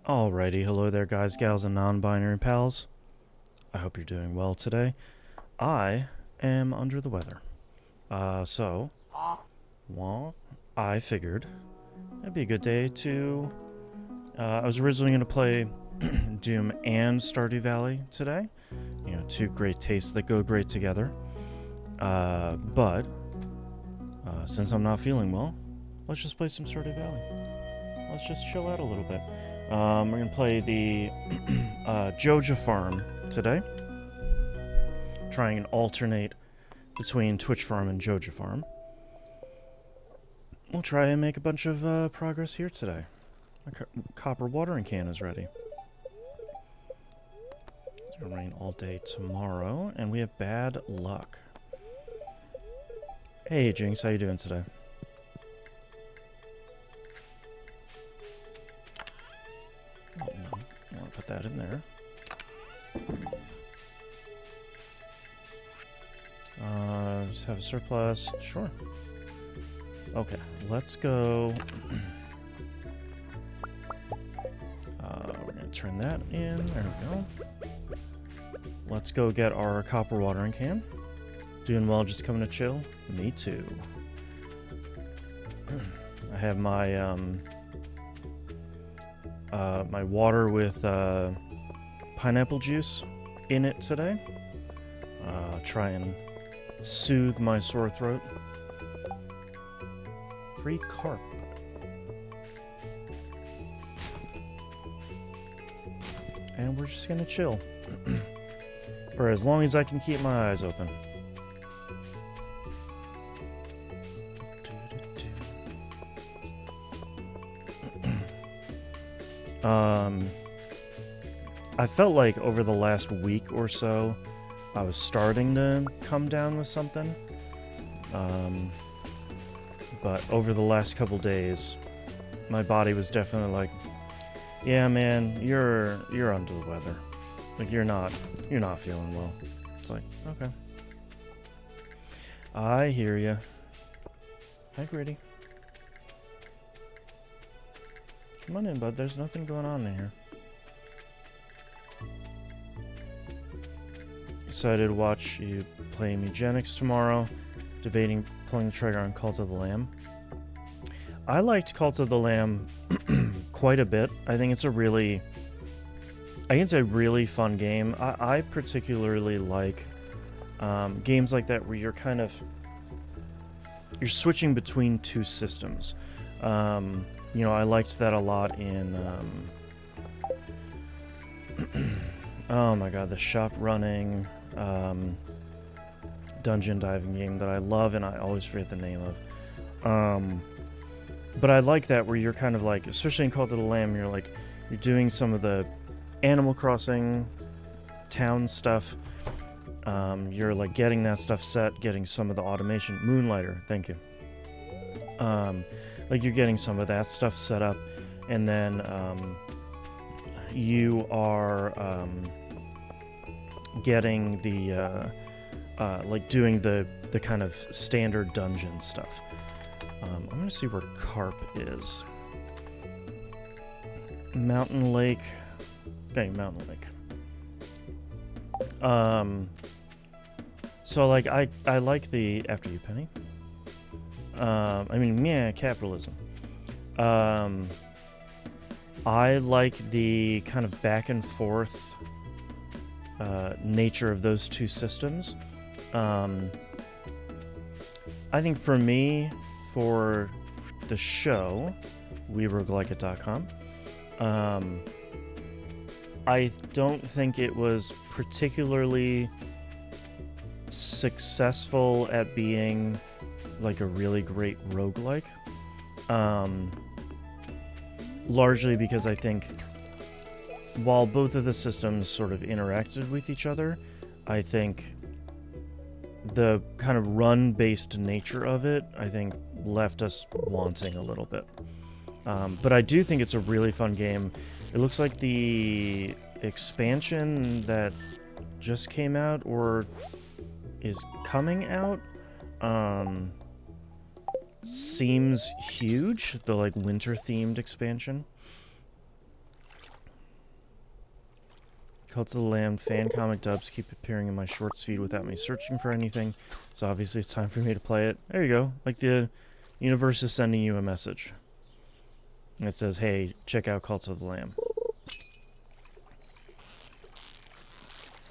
Alrighty, hello there guys, gals, and non-binary pals. I hope you're doing well today. I am under the weather. Well, I figured it'd be a good day to... I was originally going to play Doom and Stardew Valley today. You know, two great tastes that go great together. But since I'm not feeling well, let's just play some Stardew Valley. Let's just chill out a little bit. We're going to play the Joja farm today. Trying and alternate between Twitch farm and Joja farm. We'll try and make a bunch of progress here today. My copper watering can is ready. It's going to rain all day tomorrow, and we have bad luck. Hey Jinx, how you doing today? Oh, no. I want to put that in there. Just have a surplus. Sure. Okay, let's go. We're going to turn that in. There we go. Let's go get our copper watering can. Doing well, just coming to chill? Me too. I have my my water with pineapple juice in it today. Try and soothe my sore throat. Free carp. And we're just gonna chill. For as long as I can keep my eyes open. I felt like over the last week or so, I was starting to come down with something. But over the last couple days, my body was definitely like, yeah, man, you're under the weather. Like, you're not feeling well. It's like, okay. I hear ya. Hi, Gritty. Come on in, bud. There's nothing going on in here. Excited to watch you play Eugenics tomorrow. Debating pulling the trigger on Cult of the Lamb. I liked Cult of the Lamb quite a bit. I think it's a really fun game. I particularly like games like that where you're switching between two systems. You know, I liked that a lot in oh my god, the shop running dungeon diving game that I love and I always forget the name of. But I like that where you're kind of like, especially in Cult of the Lamb, you're doing some of the Animal Crossing town stuff. You're like getting that stuff set, getting some of the automation. Moonlighter, thank you. Like you're getting some of that stuff set up, and then you are getting the like doing the kind of standard dungeon stuff. I'm gonna see where Carp is. Mountain Lake. Okay, Mountain Lake. So like I like the after you, Penny. I mean, yeah, capitalism. I like the kind of back and forth nature of those two systems. I think for me, for the show, WeRoguelikeIt.com, I don't think it was particularly successful at being like a really great roguelike. Largely because I think while both of the systems sort of interacted with each other, I think the kind of run-based nature of it, I think, left us wanting a little bit. But I do think it's a really fun game. It looks like the expansion that just came out or is coming out seems huge, the like winter-themed expansion. Cult of the Lamb fan comic dubs keep appearing in my shorts feed without me searching for anything, so obviously it's time for me to play it. There you go. Like the universe is sending you a message. It says, hey, check out Cult of the Lamb.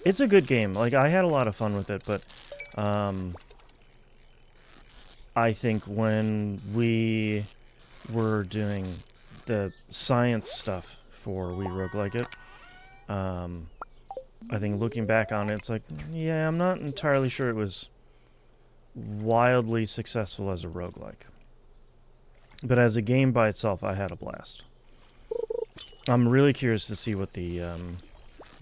It's a good game. Like, I had a lot of fun with it, but I think when we were doing the science stuff for We Roguelike It, I think looking back on it, it's like, yeah, I'm not entirely sure it was wildly successful as a roguelike. But as a game by itself, I had a blast. I'm really curious to see what the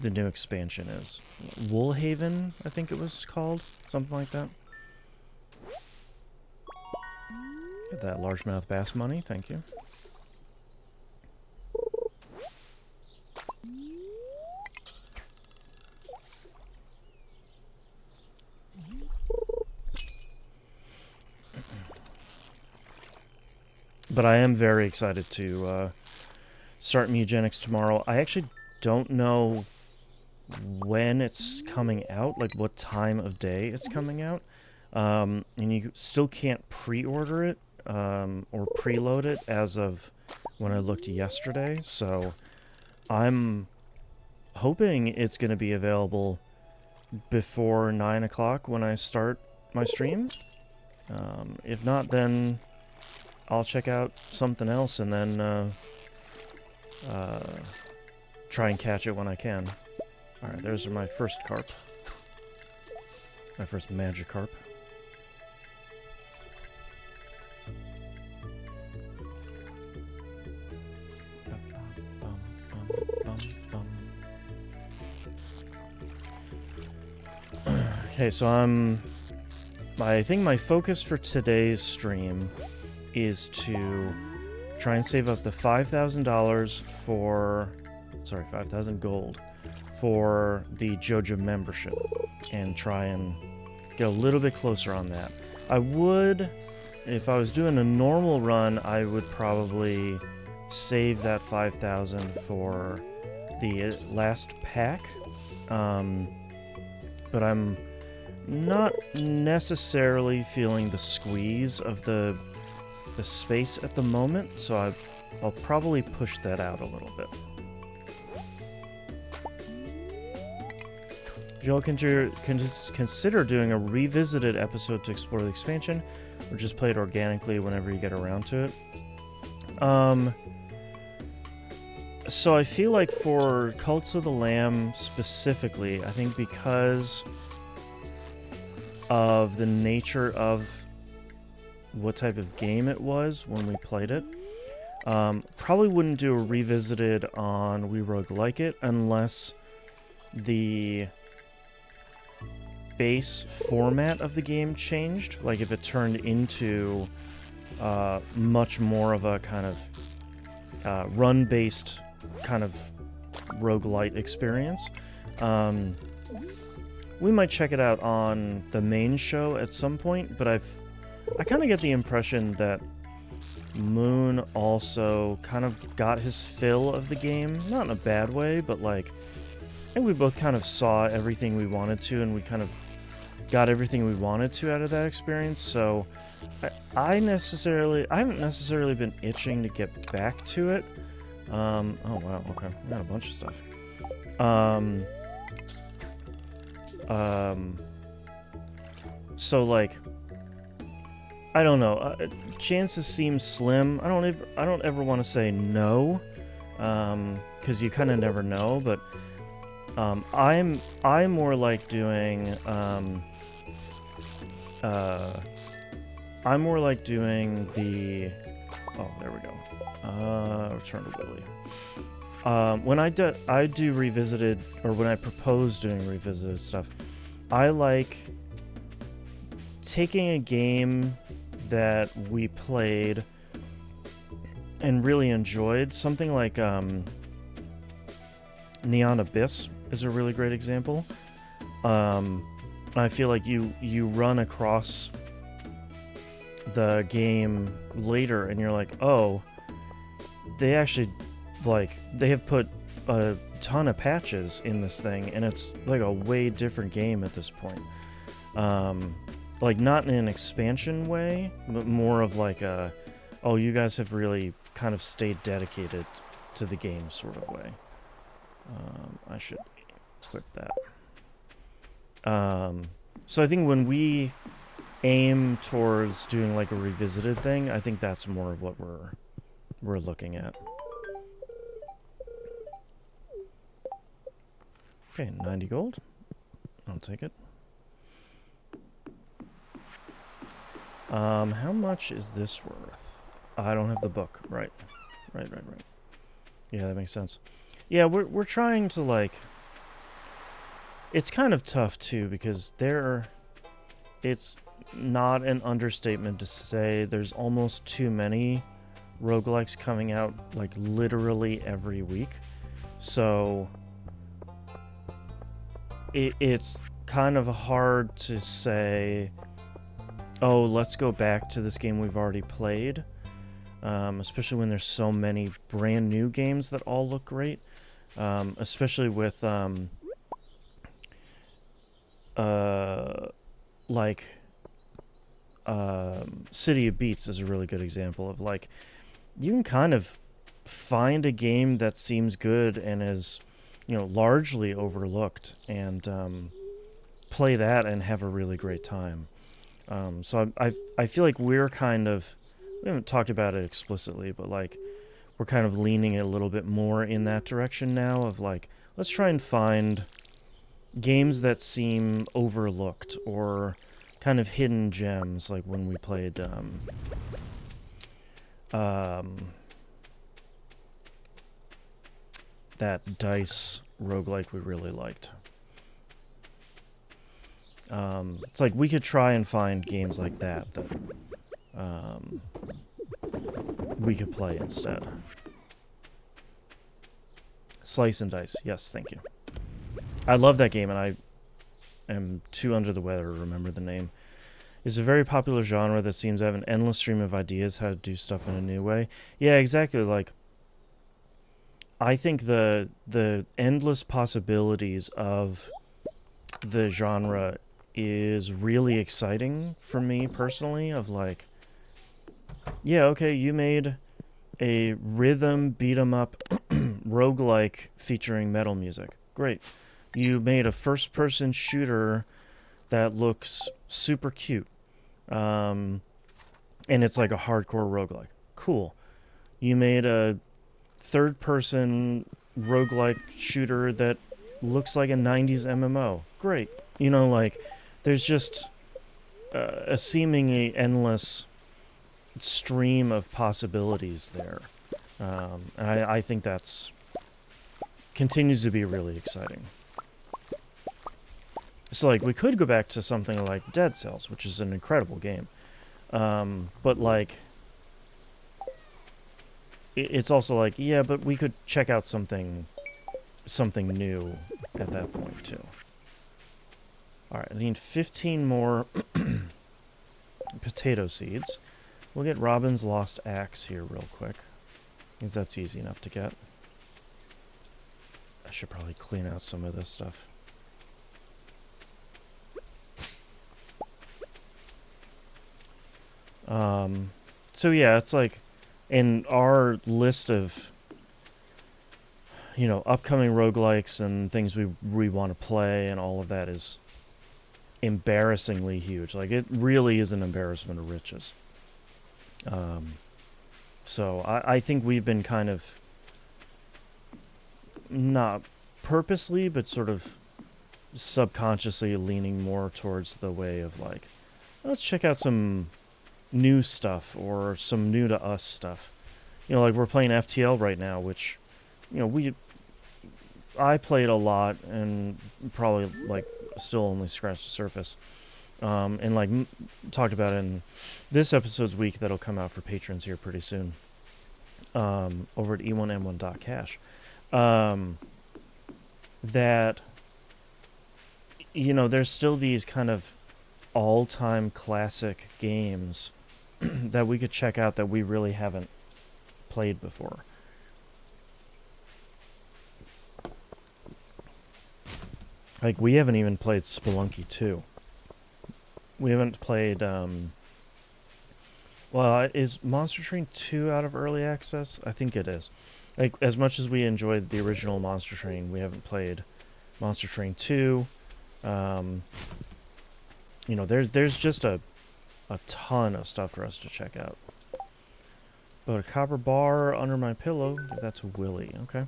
new expansion is. Woolhaven, I think it was called. Something like that. Get that largemouth bass money, thank you. But I am very excited to start Mugenics tomorrow. I actually don't know when it's coming out, like what time of day it's coming out. And you still can't pre-order it or preload it as of when I looked yesterday. So I'm hoping it's going to be available before 9 o'clock when I start my stream. If not, then I'll check out something else and then try and catch it when I can. Alright, there's my first carp. My first Magikarp. Okay, so I think my focus for today's stream is to try and save up the $5,000 for... Sorry, 5,000 gold for the Joja membership and try and get a little bit closer on that. I would, if I was doing a normal run, I would probably save that 5,000 for the last pack. But I'm not necessarily feeling the squeeze of the space at the moment, so I'll probably push that out a little bit. Joel, consider doing a revisited episode to explore the expansion, or just play it organically whenever you get around to it. So I feel like for Cults of the Lamb specifically, I think because of the nature of what type of game it was when we played it, probably wouldn't do a revisited on We Roguelike It unless the base format of the game changed, like if it turned into much more of a kind of run-based kind of roguelite experience. We might check it out on the main show at some point, but I kind of get the impression that Moon also kind of got his fill of the game, not in a bad way, but like I think we both kind of saw everything we wanted to, and we kind of got everything we wanted to out of that experience. So I haven't necessarily been itching to get back to it. Oh wow, okay, we got a bunch of stuff. So like, I don't know. Chances seem slim. I don't ever want to say no, because you kind of never know. But I'm more like doing I'm more like doing the... Oh, there we go. Return to Willy. When I do revisited, or when I propose doing revisited stuff, I like taking a game that we played and really enjoyed. Something like Neon Abyss is a really great example. I feel like you run across the game later and you're like, oh, they actually, like, they have put a ton of patches in this thing, and it's like a way different game at this point. Like, not in an expansion way, but more of like a, oh, you guys have really kind of stayed dedicated to the game sort of way. I should equip that. So I think when we aim towards doing like a revisited thing, I think that's more of what we're looking at. Okay, 90 gold. I'll take it. How much is this worth? I don't have the book. Right. Right. Yeah, that makes sense. Yeah, we're trying to, like... It's kind of tough, too, because it's not an understatement to say there's almost too many roguelikes coming out, like, literally every week. So... It's kind of hard to say, oh, let's go back to this game we've already played, especially when there's so many brand new games that all look great, especially with, City of Beats is a really good example of, like, you can kind of find a game that seems good and is, you know, largely overlooked, and play that and have a really great time. So I feel like we're kind of, we haven't talked about it explicitly, but like we're kind of leaning a little bit more in that direction now of like, let's try and find games that seem overlooked or kind of hidden gems, like when we played that dice roguelike we really liked. It's like we could try and find games like that we could play instead. Slice and Dice. Yes, thank you. I love that game, and I am too under the weather to remember the name. It's a very popular genre that seems to have an endless stream of ideas how to do stuff in a new way. Yeah, exactly. Like, I think the endless possibilities of the genre is really exciting for me personally, of like, yeah, okay, you made a rhythm beat-em-up roguelike featuring metal music. Great. You made a first-person shooter that looks super cute. And it's like a hardcore roguelike. Cool. You made a third-person roguelike shooter that looks like a 90s MMO. Great. You know, like, there's just a seemingly endless stream of possibilities there. And I think that's continues to be really exciting. So, like, we could go back to something like Dead Cells, which is an incredible game. But, like, it's also like, yeah, but we could check out something new at that point, too. Alright, I need 15 more potato seeds. We'll get Robin's Lost Axe here real quick, because that's easy enough to get. I should probably clean out some of this stuff. So yeah, it's like, in our list of, you know, upcoming roguelikes and things we want to play and all of that is embarrassingly huge. Like, it really is an embarrassment of riches. So I think we've been kind of, not purposely, but sort of subconsciously leaning more towards the way of like, let's check out some new stuff or some new to us stuff. You know, like we're playing FTL right now, which, you know, I played a lot and probably like still only scratched the surface. And like talked about in this episode's week that'll come out for patrons here pretty soon. Over at e1m1.cash. That, you know, there's still these kind of all-time classic games that we could check out that we really haven't played before. Like, we haven't even played Spelunky 2. We haven't played, well, is Monster Train 2 out of early access? I think it is. Like, as much as we enjoyed the original Monster Train, we haven't played Monster Train 2. You know, there's just a ton of stuff for us to check out. But a copper bar under my pillow, give that to Willie. Okay.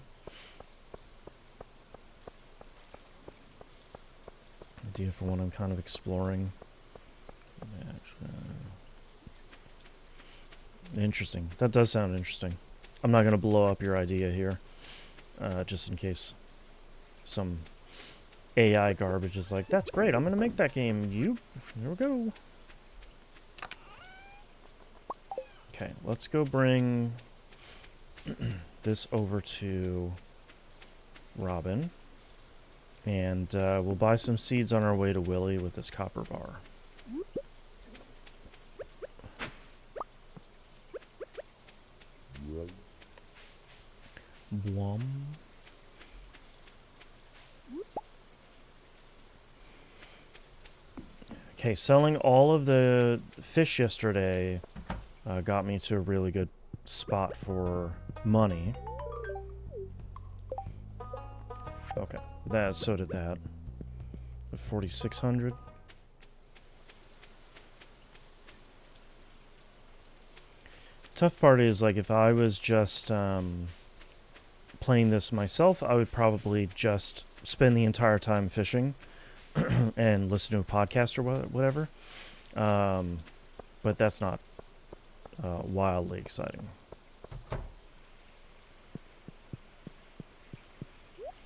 Idea for when I'm kind of exploring. Interesting. That does sound interesting. I'm not going to blow up your idea here. Just in case some AI garbage is like, that's great, I'm going to make that game. Here we go. Okay, let's go bring this over to Robin. And we'll buy some seeds on our way to Willie with this copper bar. Blum. Okay, selling all of the fish yesterday got me to a really good spot for money. Okay, so did that. 4,600. Tough part is, like, if I was just playing this myself, I would probably just spend the entire time fishing and listen to a podcast or whatever. But that's not wildly exciting.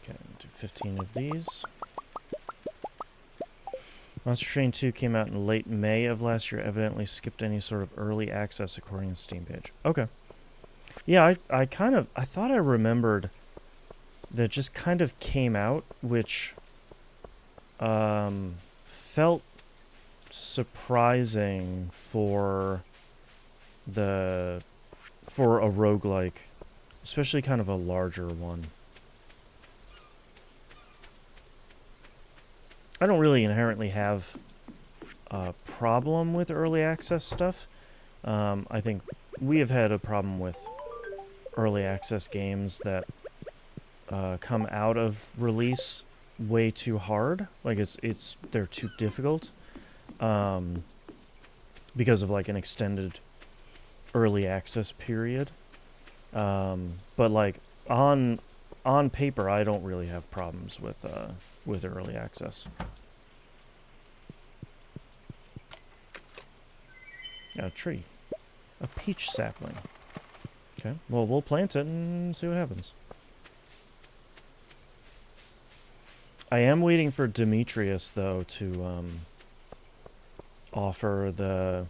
Okay, do 15 of these. Monster Train 2 came out in late May of last year, evidently skipped any sort of early access according to the Steam page. Okay. Yeah, I thought I remembered that it just kind of came out, which felt surprising for a roguelike, especially kind of a larger one. I don't really inherently have a problem with early access stuff. I think we have had a problem with early access games that come out of release way too hard. Like they're too difficult because of like an extended early access period. But like on paper, I don't really have problems with early access. A tree. A peach sapling. Okay, well, we'll plant it and see what happens. I am waiting for Demetrius, though, to offer the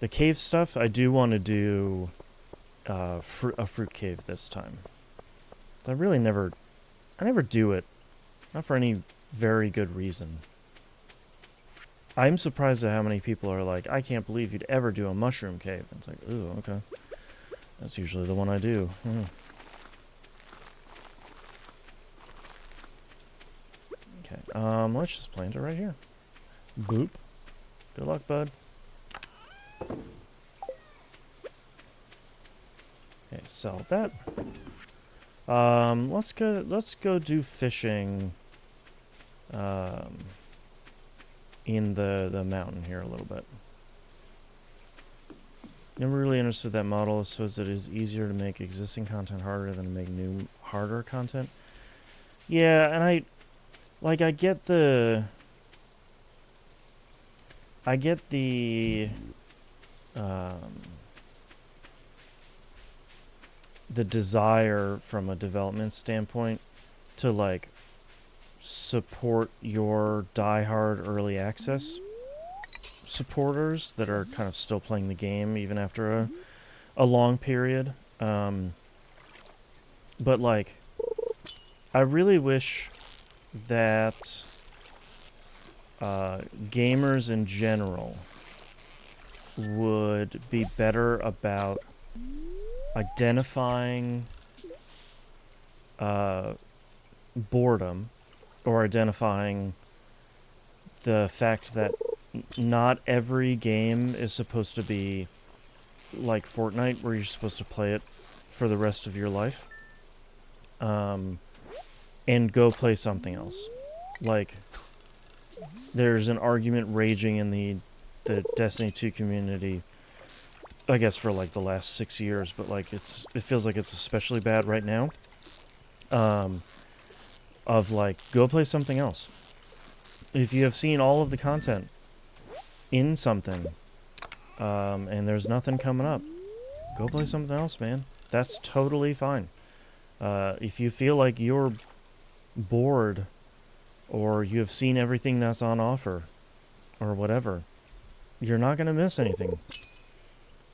cave stuff. I do want to do a fruit cave this time. I never do it. Not for any very good reason. I'm surprised at how many people are like, I can't believe you'd ever do a mushroom cave. And it's like, ooh, okay. That's usually the one I do. Okay, let's just plant it right here. Boop. Good luck, bud. Okay, sell that. Let's go do fishing in the mountain here a little bit. Never really understood that model, so it is easier to make existing content harder than to make new harder content. Yeah, and I get the desire from a development standpoint to like support your diehard early access supporters that are kind of still playing the game even after a long period. But like, I really wish that gamers in general would be better about identifying boredom or identifying the fact that not every game is supposed to be like Fortnite, where you're supposed to play it for the rest of your life, and go play something else. Like, there's an argument raging in the Destiny 2 community, I guess for like the last 6 years, but like it feels like it's especially bad right now. Of like, go play something else. If you have seen all of the content in something, and there's nothing coming up, go play something else, man. That's totally fine. If you feel like you're bored, or you have seen everything that's on offer, or whatever, you're not going to miss anything.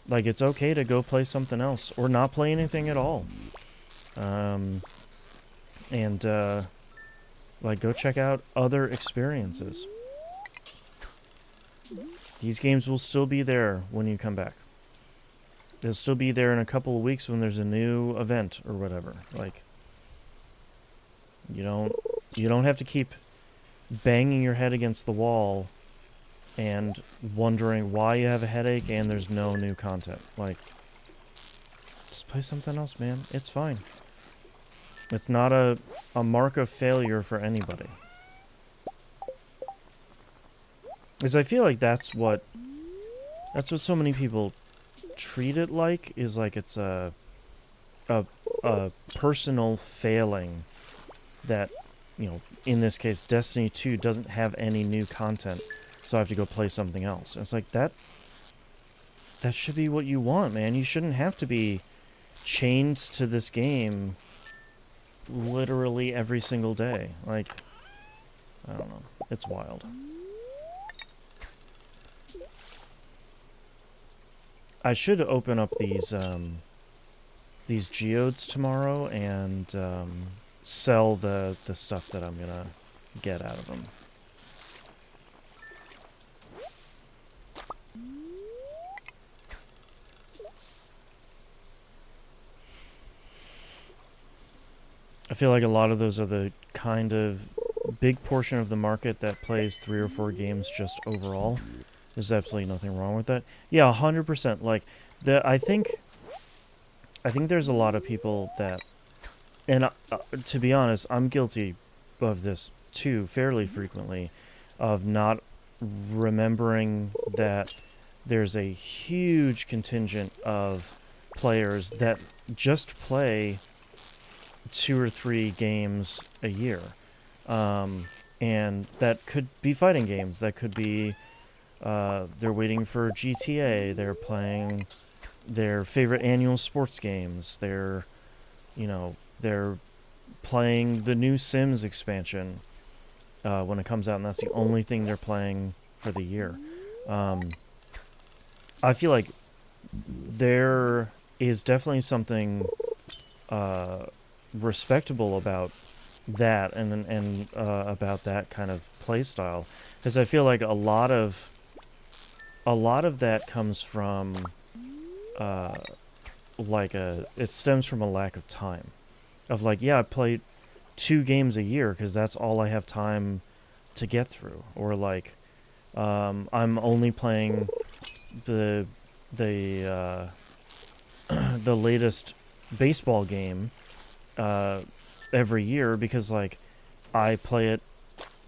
Like, it's okay to go play something else, or not play anything at all. Like, go check out other experiences. These games will still be there when you come back. They'll still be there in a couple of weeks when there's a new event or whatever. Like, you don't have to keep banging your head against the wall and wondering why you have a headache and there's no new content. Like, just play something else, man. It's fine. It's not a mark of failure for anybody. Because I feel like that's what so many people treat it like, is like it's a personal failing that, you know, in this case, Destiny 2 doesn't have any new content, so I have to go play something else. And it's like, that should be what you want, man. You shouldn't have to be chained to this game literally every single day. Like, I don't know. It's wild. I should open up these geodes tomorrow and sell the stuff that I'm gonna get out of them. I feel like a lot of those are the kind of big portion of the market that plays 3 or 4 games just overall. There's absolutely nothing wrong with that. Yeah, 100%. Like, I think there's a lot of people that, and to be honest, I'm guilty of this too, fairly frequently, of not remembering that there's a huge contingent of players that just play 2 or 3 games a year. And that could be fighting games. That could be, they're waiting for GTA. They're playing their favorite annual sports games. They're playing the new Sims expansion when it comes out, and that's the only thing they're playing for the year. I feel like there is definitely something respectable about that, and about that kind of play style, because I feel like a lot of that comes from it stems from a lack of time. Of like, yeah, I play 2 games a year because that's all I have time to get through. Or like, I'm only playing the latest baseball game every year because, like, I play it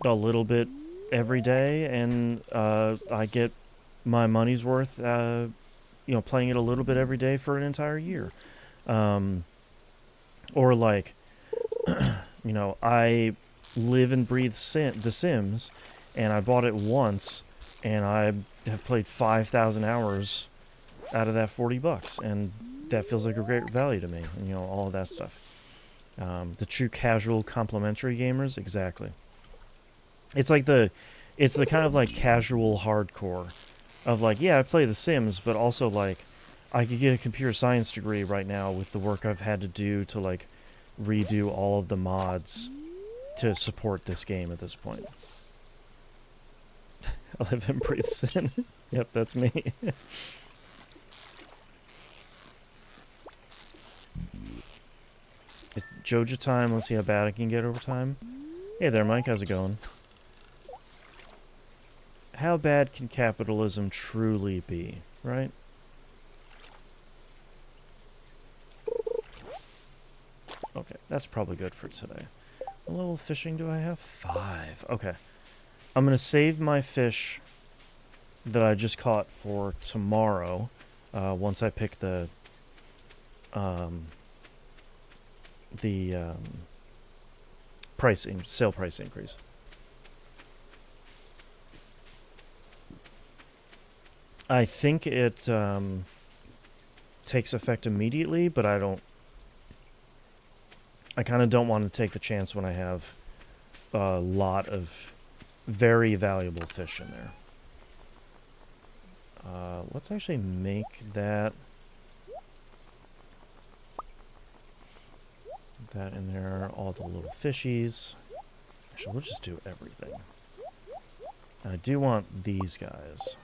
a little bit every day, and I get my money's worth playing it a little bit every day for an entire year. Or like, I live and breathe The Sims, and I bought it once, and I have played 5,000 hours out of that $40, and that feels like a great value to me, and, all of that stuff. The true casual complimentary gamers, exactly. It's the kind of like casual hardcore of like, yeah, I play The Sims, but also like, I could get a computer science degree right now with the work I've had to do to like redo all of the mods to support this game at this point. I live and breathe Sin. Yep, that's me. It's Joja time. Let's see how bad I can get over time. Hey there, Mike. How's it going? How bad can capitalism truly be, right? Okay, that's probably good for today. What level of fishing do I have? 5. Okay. I'm going to save my fish that I just caught for tomorrow, once I pick the sale price increase. I think it takes effect immediately, but I kind of don't want to take the chance when I have a lot of very valuable fish in there. Let's actually make that in there, all the little fishies. Actually, we'll just do everything. I do want these guys.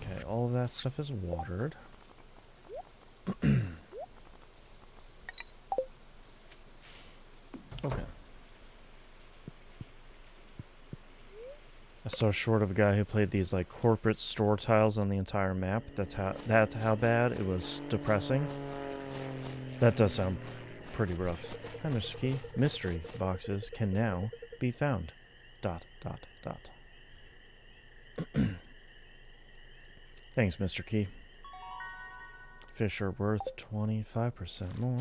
Okay, all of that stuff is watered. Okay. I saw a short of a guy who played these like corporate store tiles on the entire map. That's how bad it was. Depressing. That does sound pretty rough. Hi, Mr. Key. Mystery boxes can now be found. ... Thanks, Mr. Key. Fish are worth 25% more.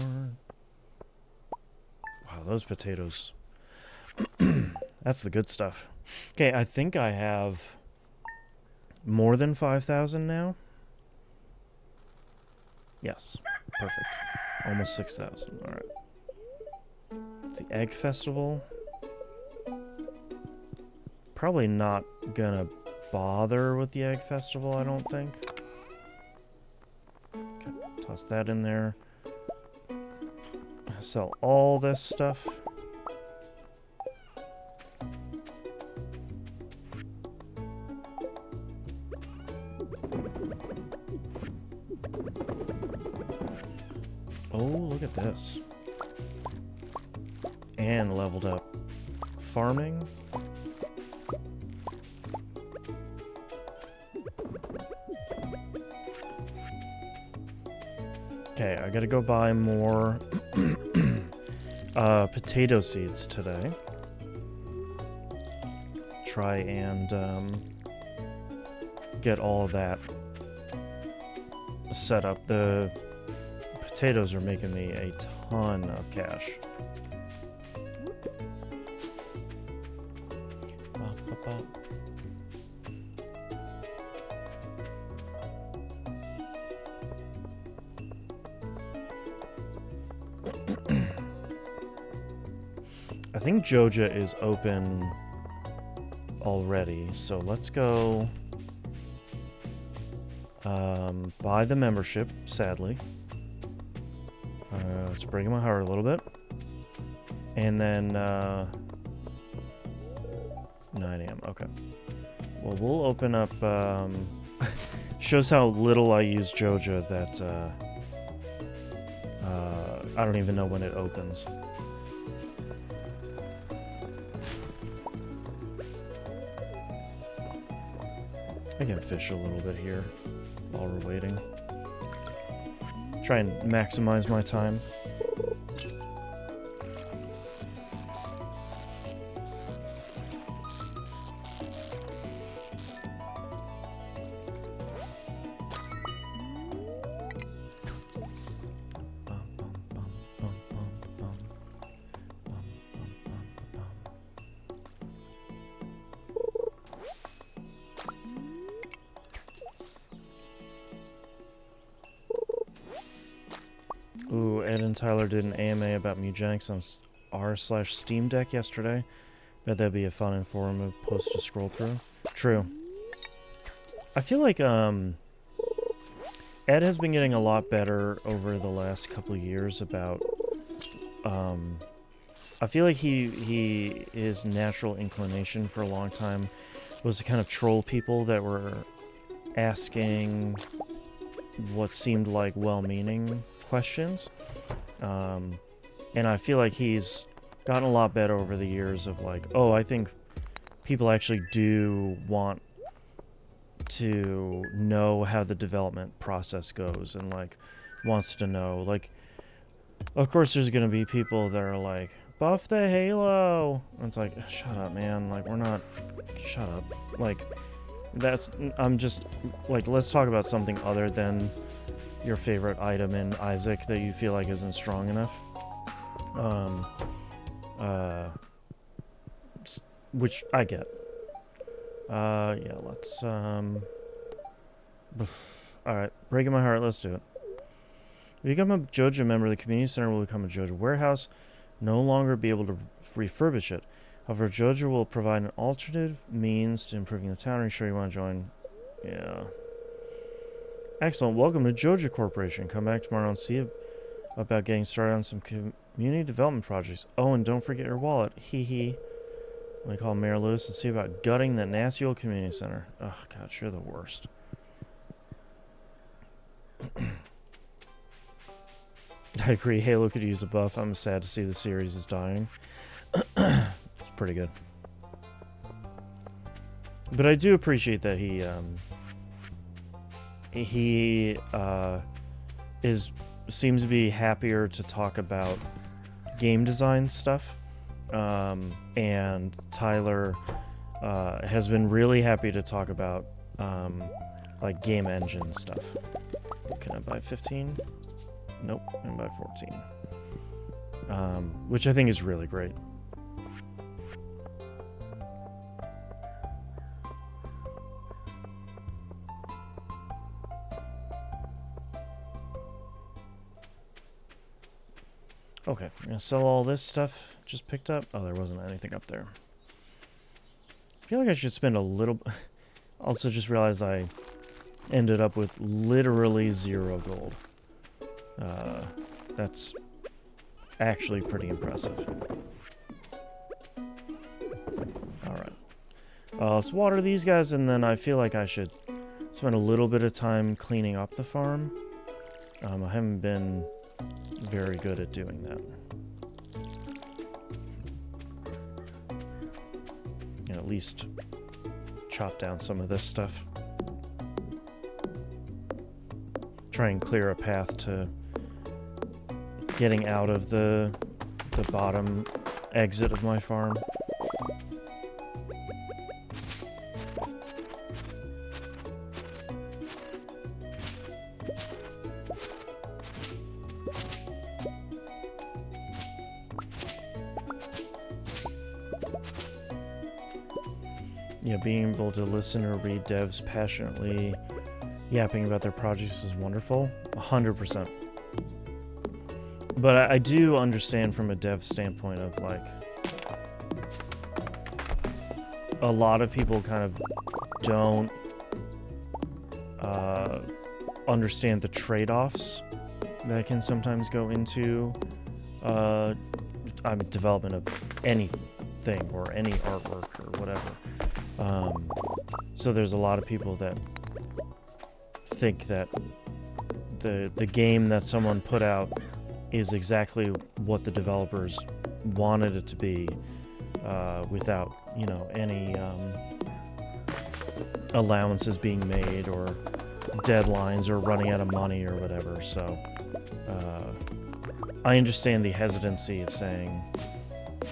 Wow, those potatoes. That's the good stuff. Okay, I think I have more than 5,000 now. Yes, perfect. Almost 6,000. All right. The Egg Festival. Probably not gonna bother with the Egg Festival, I don't think. Okay, toss that in there. Sell all this stuff. Oh, look at this. And leveled up farming. Okay, I gotta go buy more potato seeds today. Try and get all of that set up. The potatoes are making me a ton of cash. I think Joja is open already, so let's go buy the membership, sadly. Let's break my heart a little bit. And then 9 a.m. Okay. Well, we'll open up shows how little I use Joja that I don't even know when it opens. I can fish a little bit here while we're waiting. Try and maximize my time. Ooh, Ed and Tyler did an AMA about Mugenics on r/Steam Deck yesterday. Bet that'd be a fun informative post to scroll through. True. I feel like Ed has been getting a lot better over the last couple of years about I feel like his natural inclination for a long time was to kind of troll people that were asking what seemed like well-meaning questions. And I feel like he's gotten a lot better over the years of like, oh, I think people actually do want to know how the development process goes and like wants to know. Like, of course there's gonna be people that are like, buff the Halo. And it's like, shut up, man. Like, we're not... Shut up. Like, that's... I'm just... Like, let's talk about something other than your favorite item in Isaac that you feel like isn't strong enough. Which I get. Yeah, let's, Alright, breaking my heart, let's do it. If you become a Joja member, the community center will become a Joja warehouse, no longer be able to refurbish it. However, Joja will provide an alternative means to improving the town. Are you sure you want to join? Yeah. Excellent. Welcome to Joja Corporation. Come back tomorrow and see about getting started on some community development projects. Oh, and don't forget your wallet. Hee hee. Let me call Mayor Lewis and see about gutting that nasty old community center. Oh, gosh, you're the worst. I agree. Halo could use a buff. I'm sad to see the series is dying. It's pretty good. But I do appreciate that he seems to be happier to talk about game design stuff. And Tyler has been really happy to talk about like game engine stuff. Can I buy 15? Nope, I'm by 14. Which I think is really great. Okay, I'm gonna sell all this stuff just picked up. Oh, there wasn't anything up there. I feel like I should spend a little... Also just realized I ended up with literally 0 gold. That's actually pretty impressive. Alright. Let's water these guys, and then I feel like I should spend a little bit of time cleaning up the farm. I haven't been very good at doing that. You know, at least chop down some of this stuff. Try and clear a path to getting out of the bottom exit of my farm. Yeah, being able to listen or read devs passionately yapping about their projects is wonderful. 100%. But I do understand from a dev standpoint of, like, a lot of people kind of don't understand the trade-offs that can sometimes go into development of anything or any artwork or whatever. So there's a lot of people that think that the game that someone put out is exactly what the developers wanted it to be, without, you know, any allowances being made or deadlines or running out of money or whatever. So I understand the hesitancy of saying,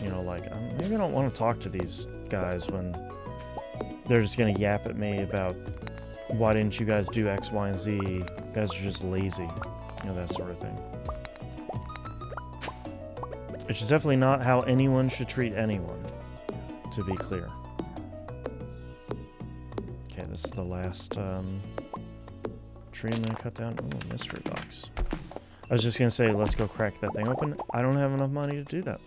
you know, like, maybe I don't want to talk to these guys when they're just gonna yap at me about why didn't you guys do X, Y, and Z? You guys are just lazy, you know, that sort of thing. Which is definitely not how anyone should treat anyone, to be clear. Okay, this is the last tree I'm gonna cut down. Oh, mystery box. I was just gonna say, let's go crack that thing open. I don't have enough money to do that.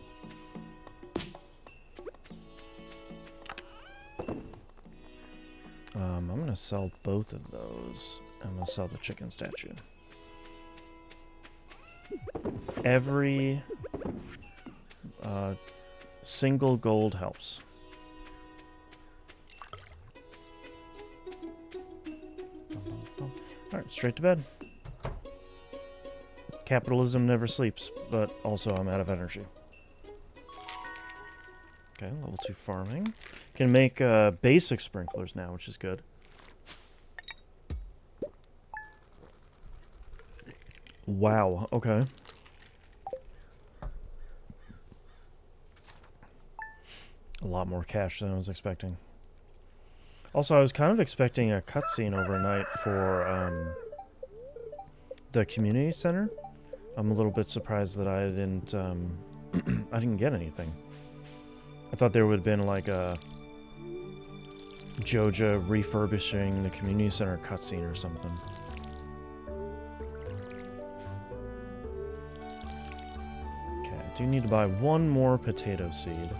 I'm gonna sell both of those. I'm gonna sell the chicken statue. Every single gold helps. Alright, straight to bed. Capitalism never sleeps, but also I'm out of energy. Okay, level 2 farming. Can make basic sprinklers now, which is good. Wow, okay. A lot more cash than I was expecting. Also, I was kind of expecting a cutscene overnight for the community center. I'm a little bit surprised that I didn't I didn't get anything. I thought there would have been like a Joja refurbishing the community center cutscene or something. Okay, I do need to buy one more potato seed.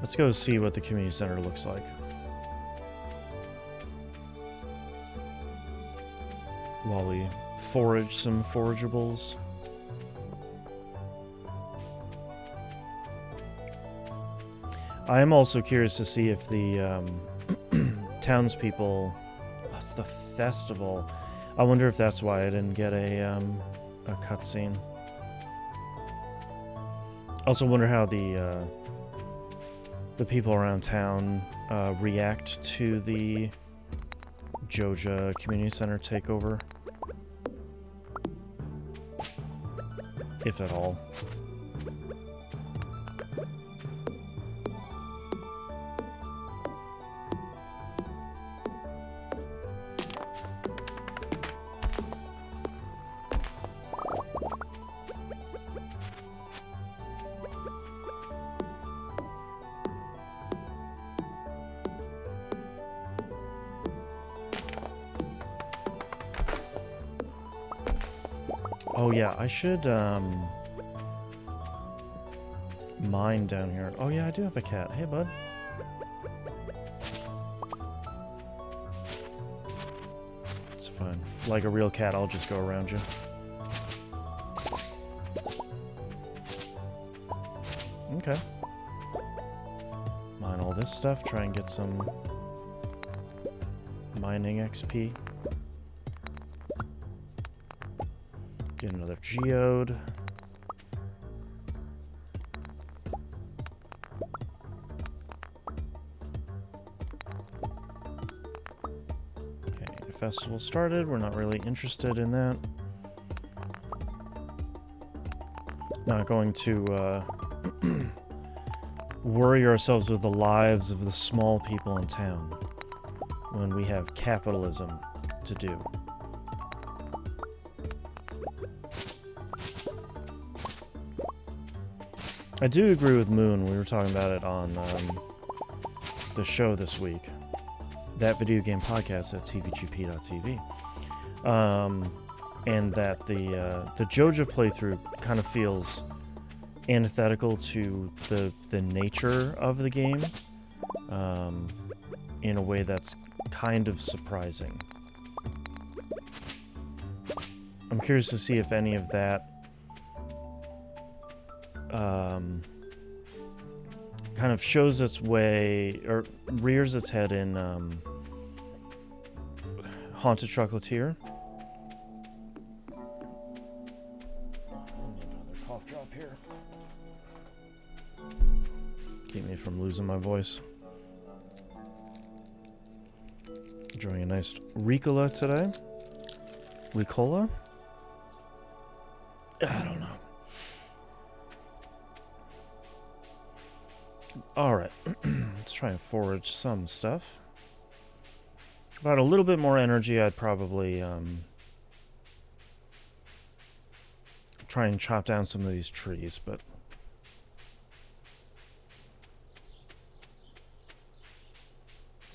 Let's go see what the community center looks like. While we forage some forageables. I am also curious to see if the townspeople... Oh, it's the festival. I wonder if that's why I didn't get a cutscene. Also wonder how the people around town react to the Joja Community Center takeover. If at all. Oh yeah, I should mine down here. Oh yeah, I do have a cat. Hey bud. It's fine. Like a real cat, I'll just go around you. Okay. Mine all this stuff, try and get some mining XP. Get another geode. Okay, the festival started. We're not really interested in that. Not going to worry ourselves with the lives of the small people in town when we have capitalism to do. I do agree with Moon. We were talking about it on the show this week. That video game podcast at tvgp.tv. And that the Joja playthrough kind of feels antithetical to the nature of the game in a way that's kind of surprising. I'm curious to see if any of that kind of shows its way, or rears its head in Haunted Chocolatier. Another cough drop here. Keep me from losing my voice. Enjoying a nice Ricola today. Ricola? I don't know. Alright, let's try and forage some stuff. About a little bit more energy, I'd probably try and chop down some of these trees, but...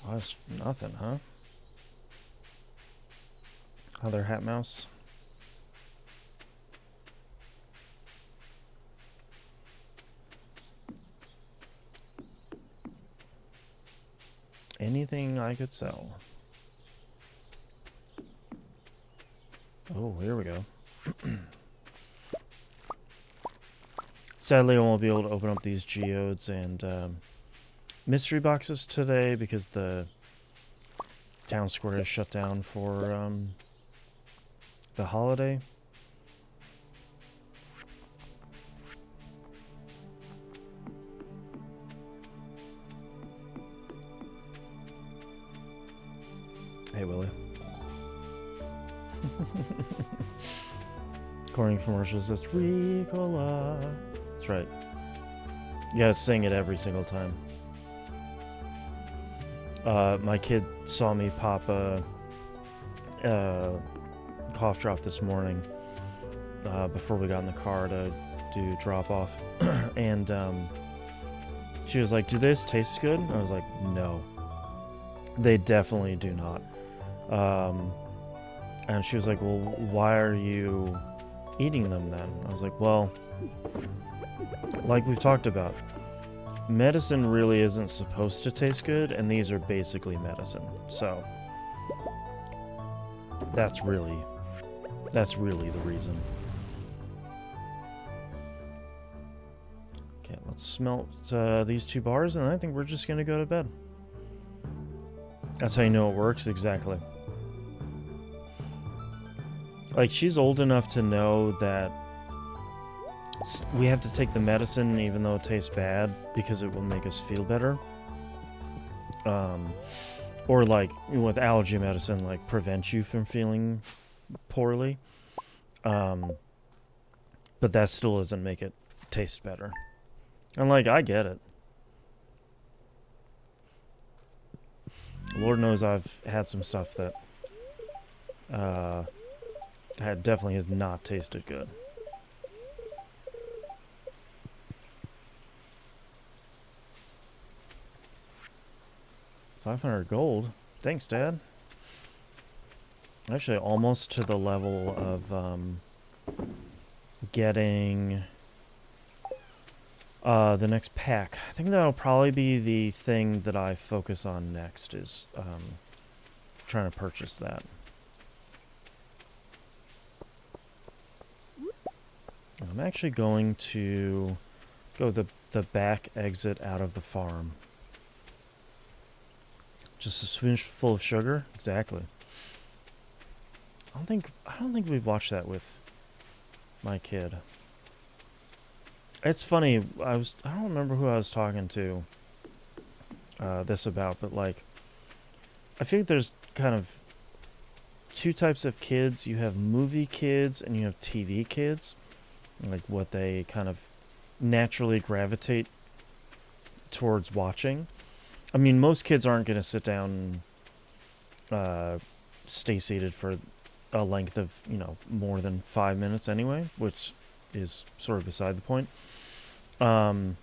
Oh, that's nothing, huh? Other hat mouse. Anything I could sell. Oh, here we go. Sadly, I won't be able to open up these geodes and mystery boxes today because the town square is shut down for the holiday Hey, Willie. According to commercials, it's Ricola. That's right. You gotta sing it every single time. My kid saw me pop a cough drop this morning before we got in the car to do drop off, and she was like, "Do this taste good?" I was like, "No, they definitely do not." And she was like, "Well, why are you eating them then?" I was like, "Well, like we've talked about, medicine really isn't supposed to taste good, and these are basically medicine. So that's really the reason." Okay, let's smelt these 2 bars, and I think we're just gonna go to bed. That's how you know it works, exactly. Like, she's old enough to know that we have to take the medicine even though it tastes bad because it will make us feel better. Or like with allergy medicine, like prevent you from feeling poorly. But that still doesn't make it taste better. And like, I get it. Lord knows I've had some stuff that definitely has not tasted good. $500 gold. Thanks, Dad. Actually, almost to the level of getting the next pack. I think that'll probably be the thing that I focus on next, is trying to purchase that. I'm actually going to go the back exit out of the farm. Just a spoon full of sugar? Exactly. I don't think we've watched that with my kid. It's funny, I don't remember who I was talking to this about, but like, I think there's kind of 2 types of kids. You have movie kids and you have TV kids. Like what they kind of naturally gravitate towards watching. I mean, most kids aren't going to sit down and stay seated for a length of, more than 5 minutes anyway, which is sort of beside the point. But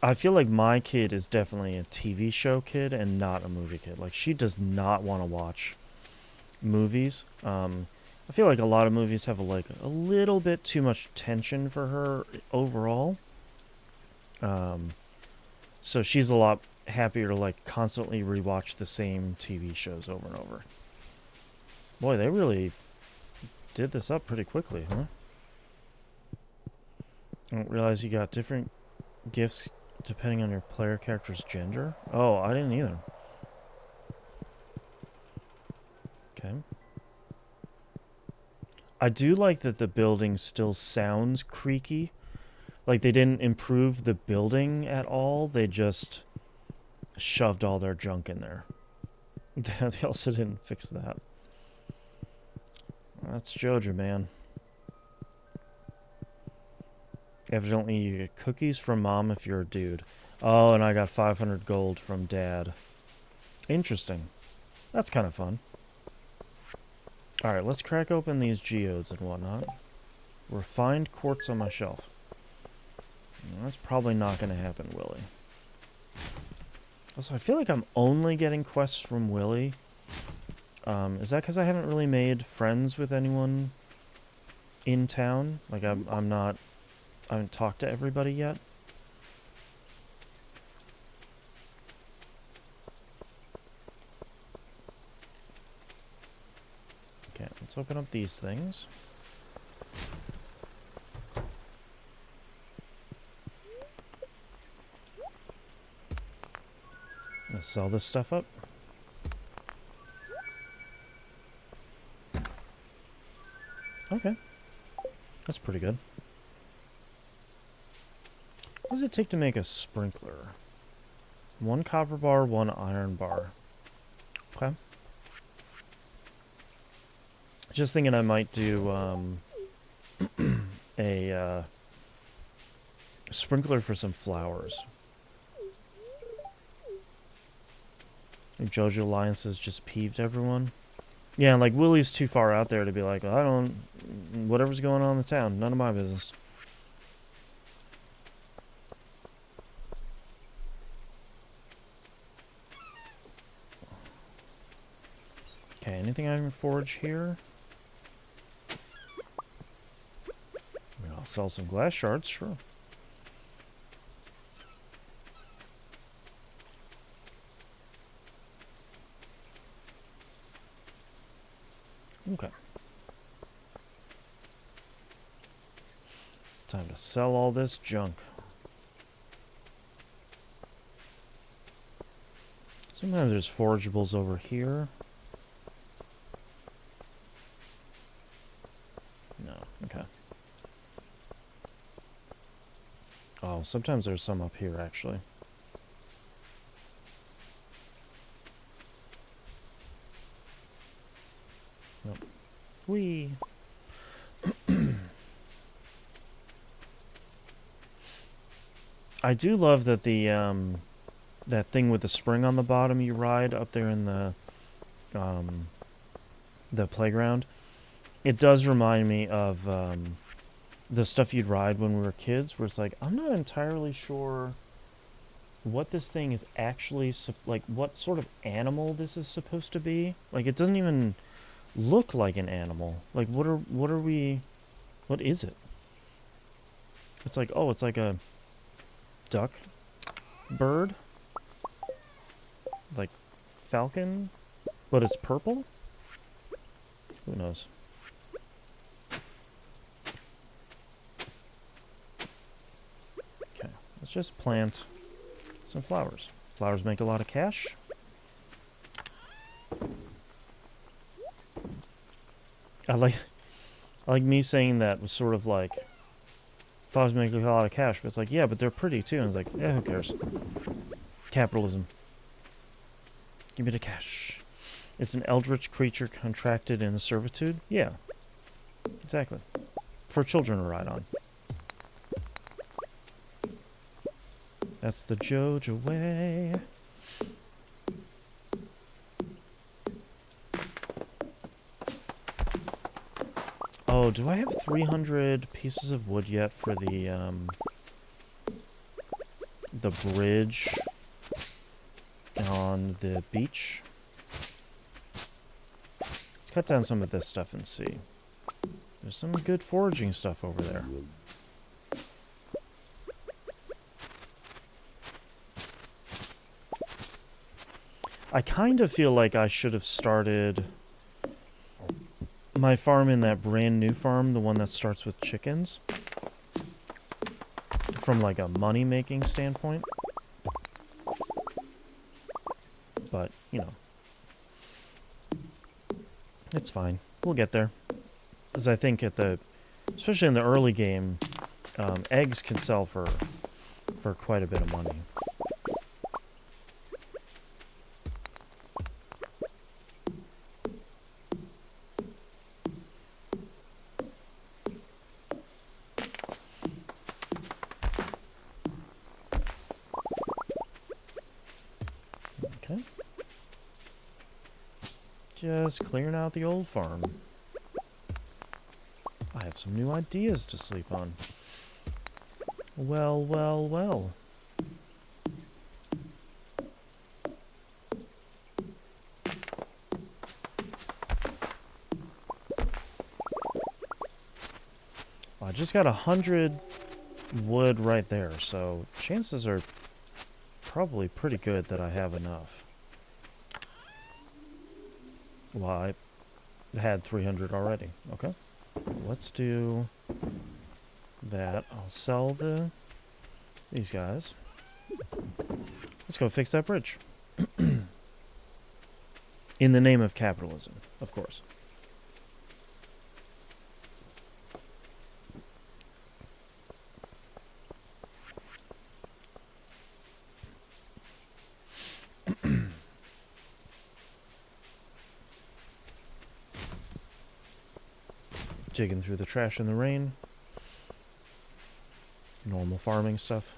I feel like my kid is definitely a TV show kid and not a movie kid. Like, she does not want to watch movies. I feel like a lot of movies have a little bit too much tension for her overall. So she's a lot happier to like constantly rewatch the same TV shows over and over. Boy, they really did this up pretty quickly, huh? I don't realize you got different gifts depending on your player character's gender. Oh, I didn't either. Okay. I do like that the building still sounds creaky. Like, they didn't improve the building at all. They just shoved all their junk in there. They also didn't fix that. That's Joja, man. Evidently, you get cookies from Mom if you're a dude. Oh, and I got 500 gold from Dad. Interesting. That's kind of fun. Alright, let's crack open these geodes and whatnot. Refined quartz on my shelf. That's probably not going to happen, Willie. Also, I feel like I'm only getting quests from Willie. Is that because I haven't really made friends with anyone in town? Like, I haven't talked to everybody yet. Okay, let's open up these things. Let's sell this stuff up. Okay. That's pretty good. What does it take to make a sprinkler? 1 copper bar, 1 iron bar. Okay. Just thinking I might do a sprinkler for some flowers. Joja Alliance has just peeved everyone. Yeah, like Willie's too far out there to be like, I don't, whatever's going on in the town, none of my business. Okay, anything I can forge here? I mean, I'll sell some glass shards, sure. Okay. Time to sell all this junk. Sometimes there's forageables over here. No, okay. Oh, sometimes there's some up here, actually. Nope. Whee! I do love that that thing with the spring on the bottom you ride up there in the playground. It does remind me of the stuff you'd ride when we were kids, where it's like, I'm not entirely sure what this thing is actually, like, what sort of animal this is supposed to be. Like, it doesn't even look like an animal. Like, what is it? It's like, oh, it's like a duck bird, like falcon, but it's purple. Who knows? Okay, let's just plant some flowers. Flowers make a lot of cash. I like me saying that was sort of like, flowers make a lot of cash, but it's like, yeah, but they're pretty too. And it's like, yeah, who cares? Capitalism. Give me the cash. It's an eldritch creature contracted in servitude. Yeah, exactly. For children to ride on. That's the Joja way. Oh, do I have 300 pieces of wood yet for the bridge on the beach? Let's cut down some of this stuff and see. There's some good foraging stuff over there. I kind of feel like I should have started my farm in that brand new farm, the one that starts with chickens, from like a money-making standpoint. But, you know, it's fine. We'll get there. Because I think especially in the early game, eggs can sell for quite a bit of money. Okay. Just clearing out the old farm. I have some new ideas to sleep on. Well, well, well. Well, I just got 100 wood right there, so chances are probably pretty good that I have enough. Well, I had 300 already. Okay. Let's do that. I'll sell these guys. Let's go fix that bridge. In the name of capitalism, of course. digging through the trash in the rain. Normal farming stuff.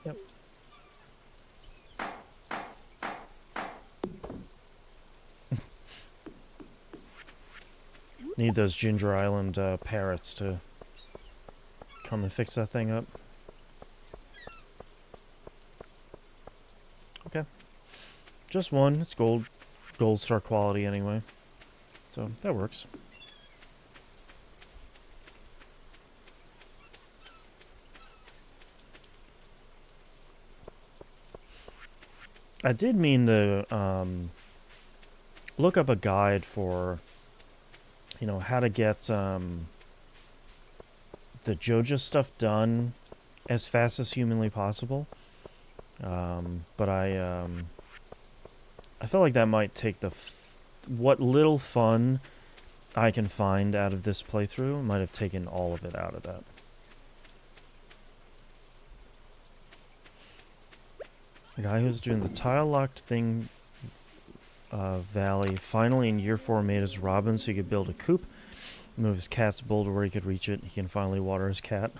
Yep. Need those Ginger Island parrots to come and fix that thing up. Okay. Just one. It's gold star quality anyway. So that works. I did mean to look up a guide for, you know, how to get the Joja stuff done as fast as humanly possible. But I feel like that might take what little fun I can find out of this playthrough might have taken all of it out of that. The guy who's doing the tile-locked thing valley finally in year 4 made his robin so he could build a coop, move his cat's bowl to where he could reach it. He can finally water his cat.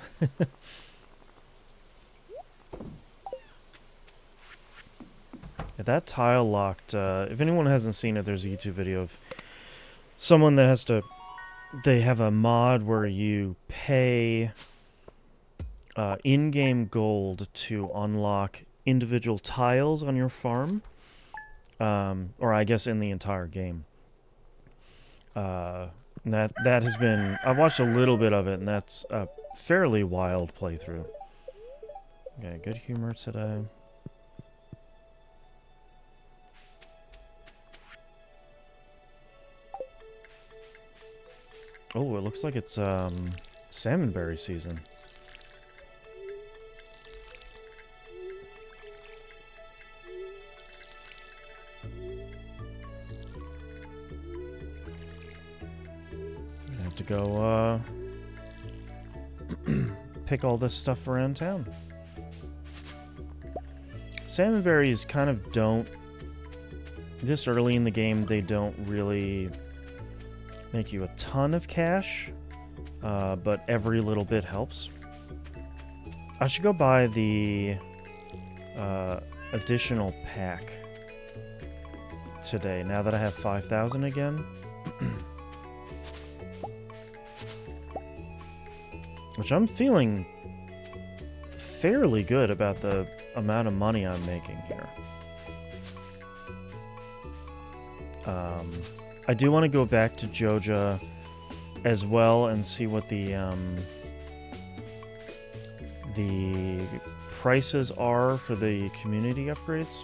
That tile locked, if anyone hasn't seen it, there's a YouTube video of someone that has to, they have a mod where you pay in-game gold to unlock individual tiles on your farm, or I guess in the entire game. That has been, I've watched a little bit of it, and that's a fairly wild playthrough. Okay, good humor today. Oh, it looks like it's salmonberry season. I have to go pick all this stuff around town. Salmonberries kind of don't, this early in the game, they don't really make you a ton of cash, but every little bit helps. I should go buy the additional pack today, now that I have 5,000 again. Which I'm feeling fairly good about the amount of money I'm making here. I do want to go back to Joja as well and see what the prices are for the community upgrades.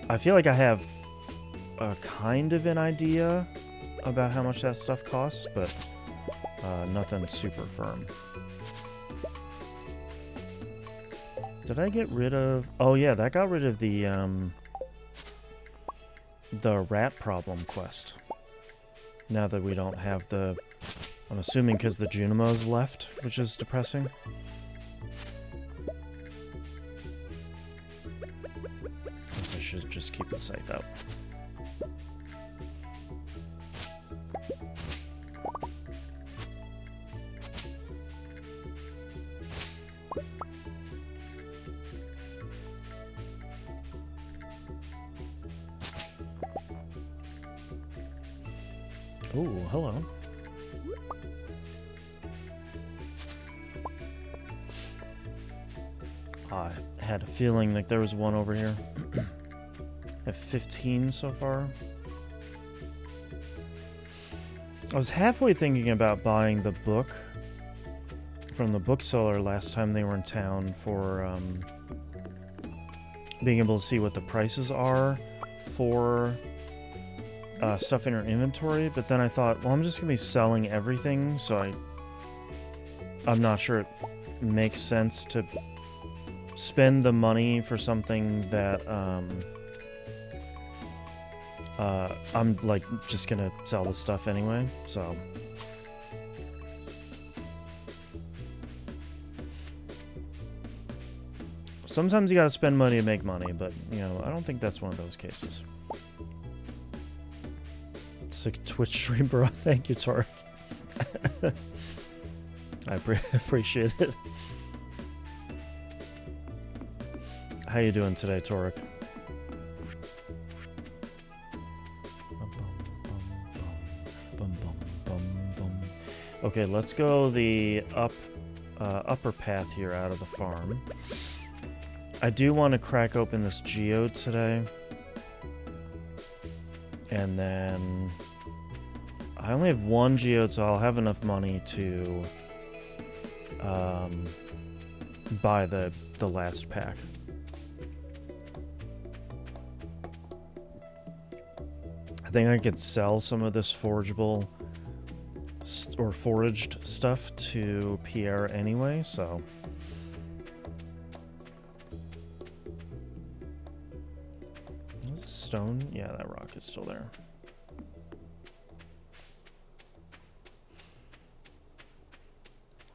I feel like I have a kind of an idea about how much that stuff costs, but nothing super firm. Did I get rid of... Oh yeah, that got rid of the rat problem quest. Now that we don't have the... I'm assuming because the Junimos left, which is depressing. Guess I should just keep the scythe out. Ooh, hello. I had a feeling like there was one over here. I have 15 so far. I was halfway thinking about buying the book from the bookseller last time they were in town for being able to see what the prices are for stuff in our inventory, but then I thought, well, I'm just gonna be selling everything, so I'm not sure it makes sense to spend the money for something that I'm like just gonna sell the stuff anyway. So sometimes you gotta spend money to make money, but, you know, I don't think that's one of those cases. Sick Twitch stream, bro. Thank you, Tarek. I appreciate it. How you doing today, Torek? Okay, let's go the upper path here out of the farm. I do want to crack open this geode today. And then I only have one geode, so I'll have enough money to buy the last pack. I think I could sell some of this forageable or foraged stuff to Pierre anyway, so. Is this stone? Yeah, that rock is still there.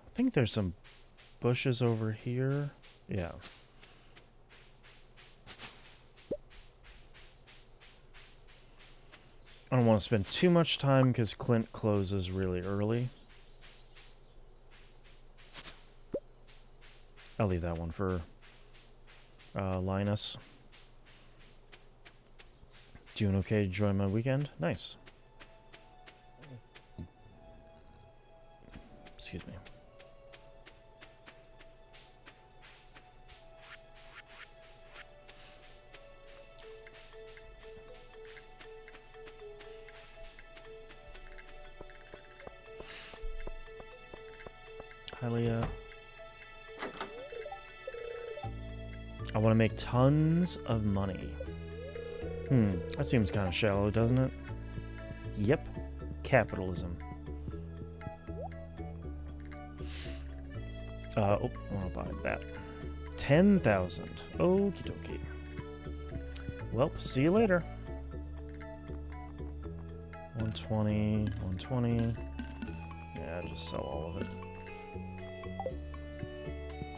I think there's some bushes over here. Yeah. I don't want to spend too much time because Clint closes really early. I'll leave that one for Linus. Doing okay? Enjoying my weekend? Nice. Excuse me. Hi, Leah. I want to make tons of money. That seems kind of shallow, doesn't it? Yep. Capitalism. Oh, I want to buy that. 10,000. Okie dokie. Well, see you later. 120, 120. Yeah, just sell all of it.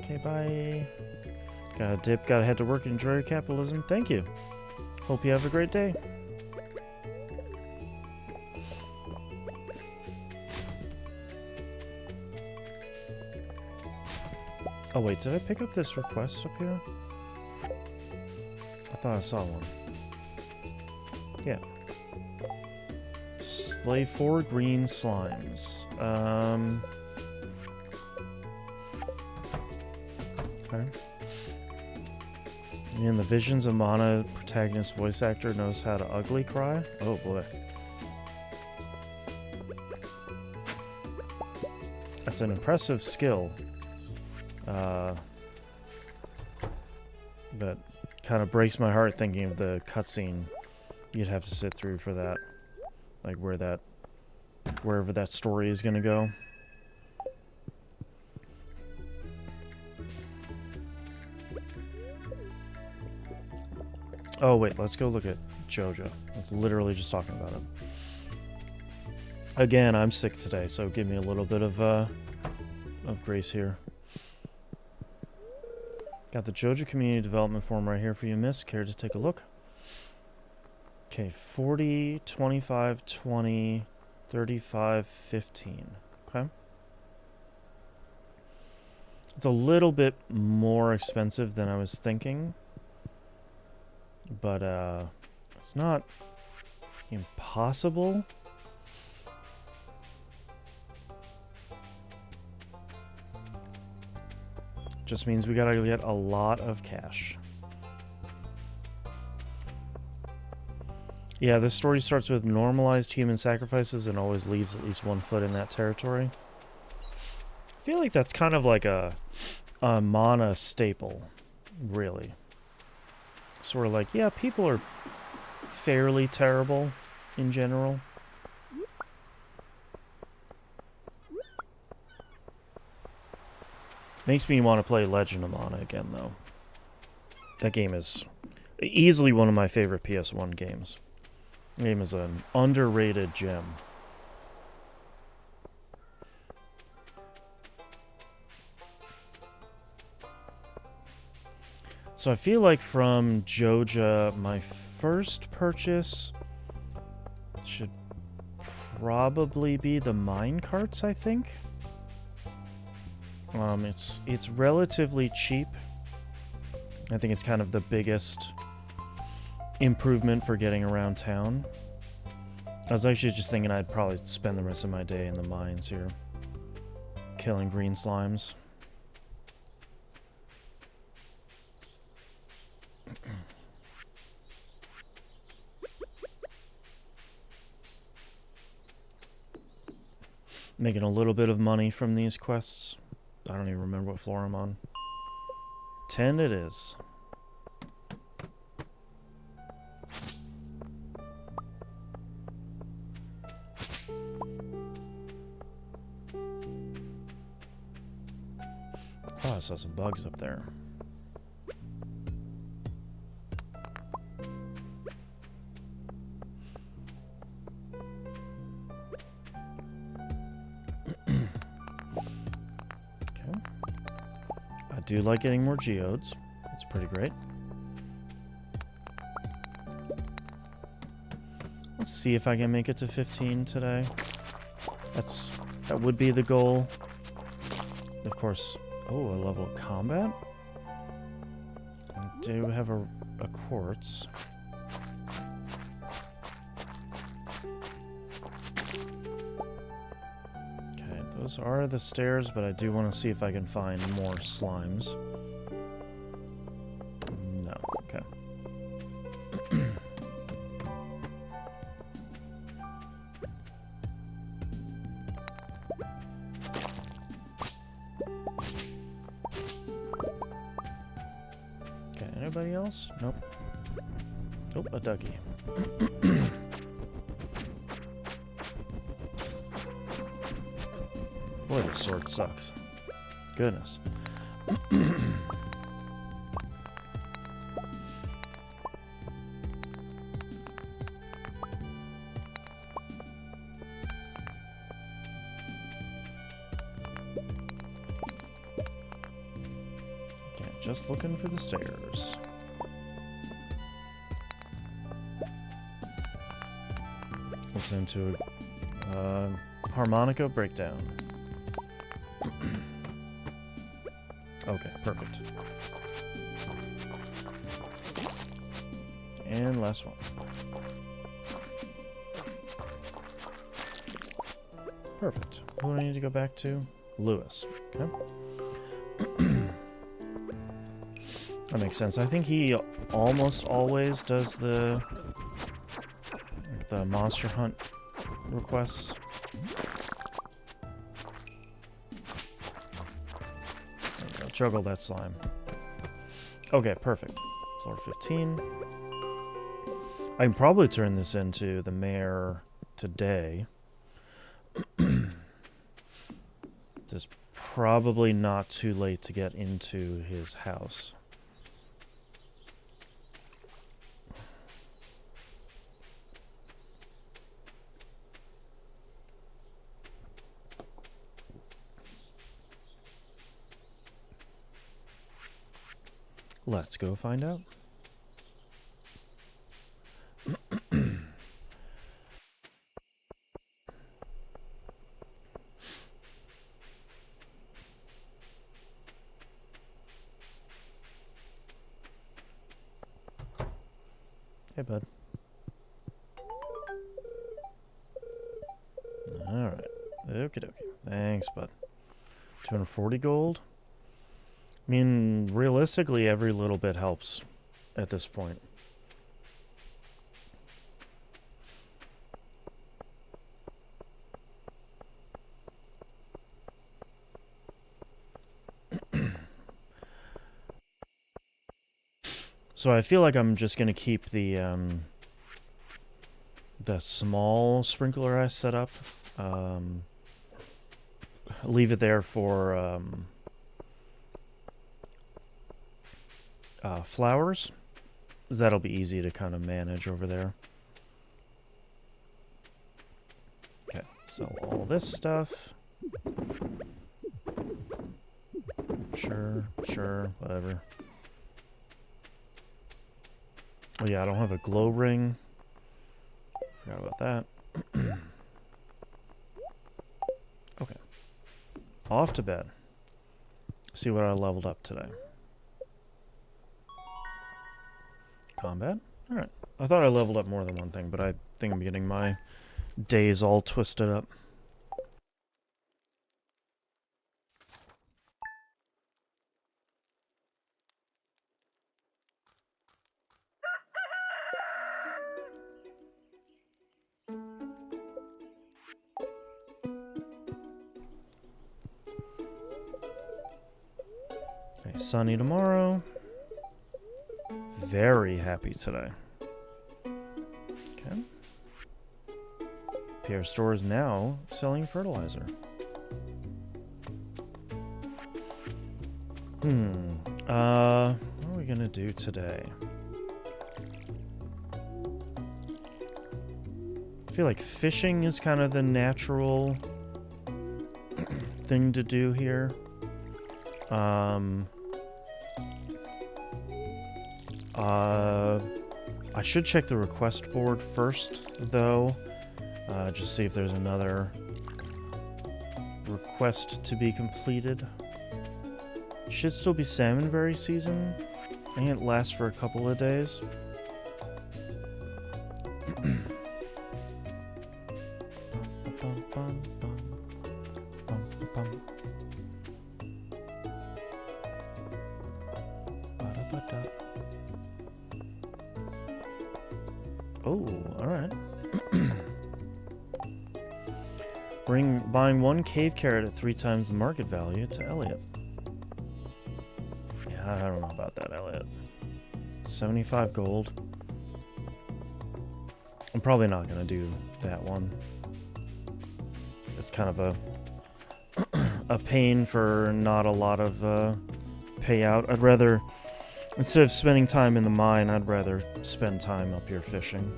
Okay, bye. Gotta dip, gotta head to work, enjoy your capitalism. Thank you. Hope you have a great day. Oh wait, did I pick up this request up here? I thought I saw one. Yeah. Slay 4 green slimes. Okay. In the Visions of Mana, protagonist voice actor knows how to ugly cry. Oh boy. That's an impressive skill. That kind of breaks my heart thinking of the cutscene you'd have to sit through for that. Like wherever that story is gonna go. Oh wait, let's go look at Joja. I was literally just talking about it. Again, I'm sick today, so give me a little bit of grace here. Got the Joja Community Development Form right here for you, miss. Care to take a look? Okay, 40, 25, 20, 35, 15. Okay. It's a little bit more expensive than I was thinking. But, it's not impossible. Just means we gotta get a lot of cash. Yeah, this story starts with normalized human sacrifices and always leaves at least one foot in that territory. I feel like that's kind of like a mana staple, really. Sort of like, yeah, people are fairly terrible in general. Makes me want to play Legend of Mana again, though. That game is easily one of my favorite PS1 games. The game is an underrated gem. So I feel like from Joja, my first purchase should probably be the mine carts, I think. It's relatively cheap. I think it's kind of the biggest improvement for getting around town. I was actually just thinking I'd probably spend the rest of my day in the mines here, killing green slimes. Making a little bit of money from these quests. I don't even remember what floor I'm on. 10 it is. Oh, I saw some bugs up there. I do like getting more geodes. It's pretty great. Let's see if I can make it to 15 today. That would be the goal. Of course. Oh, a level of combat. I do have a quartz. Okay, those are the stairs, but I do want to see if I can find more slimes. No, okay. Anybody else? Nope. Oh, a ducky. Boy, this sword sucks. Goodness. Okay, just looking for the stairs. Listen to a harmonica breakdown. Okay, perfect. And last one. Perfect. Who do I need to go back to? Lewis. Okay. That makes sense. I think he almost always does the monster hunt requests. There we go. Juggle that slime. Okay, perfect. Floor 15. I can probably turn this into the mayor today. It's probably not too late to get into his house. Let's go find out. Hey, bud. Alright. Okie dokie. Thanks, bud. 240 gold? I mean, realistically, every little bit helps at this point. So I feel like I'm just going to keep the small sprinkler I set up. Leave it there for flowers. That'll be easy to kind of manage over there. Okay, sell all this stuff. Sure, whatever. Oh yeah, I don't have a glow ring. Forgot about that. Okay. Off to bed. See what I leveled up today. Combat? Alright. I thought I leveled up more than one thing, but I think I'm getting my days all twisted up. Okay, sunny tomorrow. Very happy today. Okay. PR Store is now selling fertilizer. What are we gonna do today? I feel like fishing is kind of the natural thing to do here. I should check the request board first, though. Just see if there's another request to be completed. Should still be salmonberry season. I think it lasts for a couple of days. Oh, alright. Buying one cave carrot at 3 times the market value to Elliot. Yeah, I don't know about that, Elliot. 75 gold. I'm probably not gonna do that one. It's kind of a pain for not a lot of payout. I'd rather, instead of spending time in the mine, I'd rather spend time up here fishing.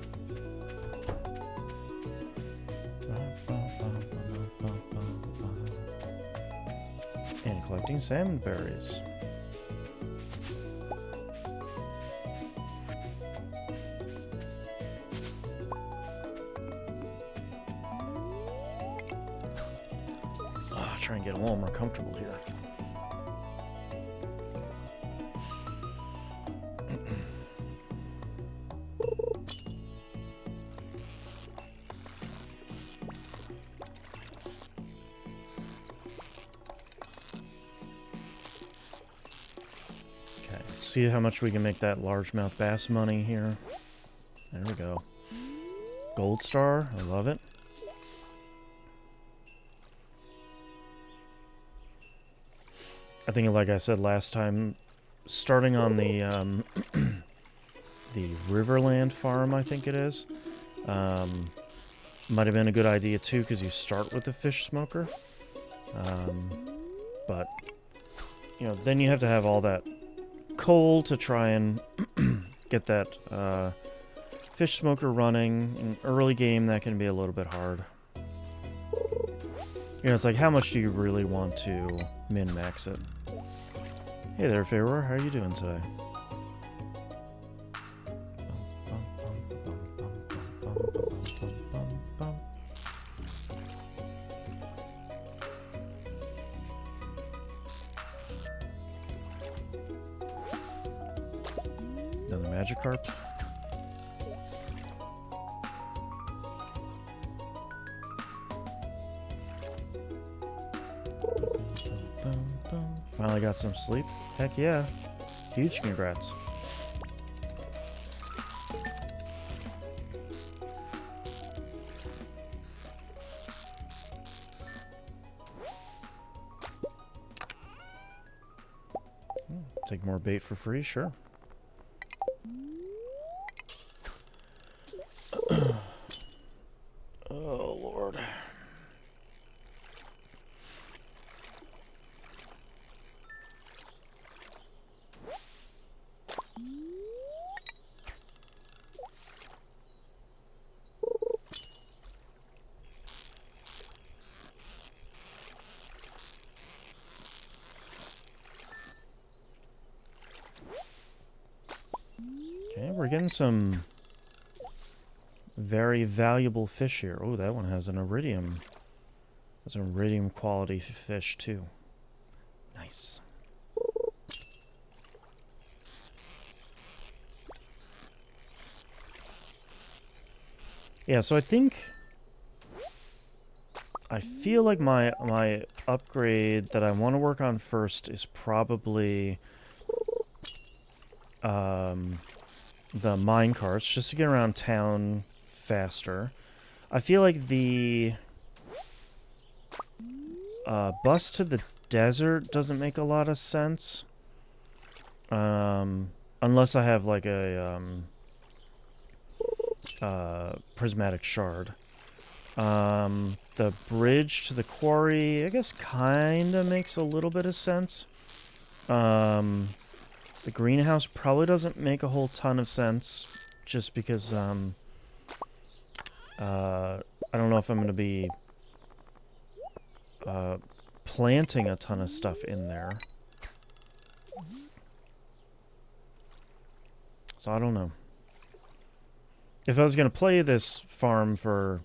And collecting salmon berries. Try and get a little more comfortable here. Okay, see how much we can make that largemouth bass money here. There we go. Gold star, I love it. I think, like I said last time, starting on the the Riverland farm, I think it is, might have been a good idea too, because you start with the fish smoker. But you know, then you have to have all that coal to try and get that fish smoker running. In early game, that can be a little bit hard. You know, it's like, how much do you really want to min-max it? Hey there, Feyre. How are you doing today? Another Magikarp. Finally got some sleep. Heck yeah. Huge congrats. Take more bait for free, sure. Oh, Lord. getting some very valuable fish here. Oh, that one has an iridium. That's an iridium quality fish too. Nice. Yeah, so I feel like my upgrade that I want to work on first is probably the mine carts, just to get around town faster. I feel like the bus to the desert doesn't make a lot of sense. Unless I have like a prismatic shard. The bridge to the quarry, I guess, kinda makes a little bit of sense. The greenhouse probably doesn't make a whole ton of sense, just because, I don't know if I'm gonna be, planting a ton of stuff in there. So I don't know. If I was gonna play this farm for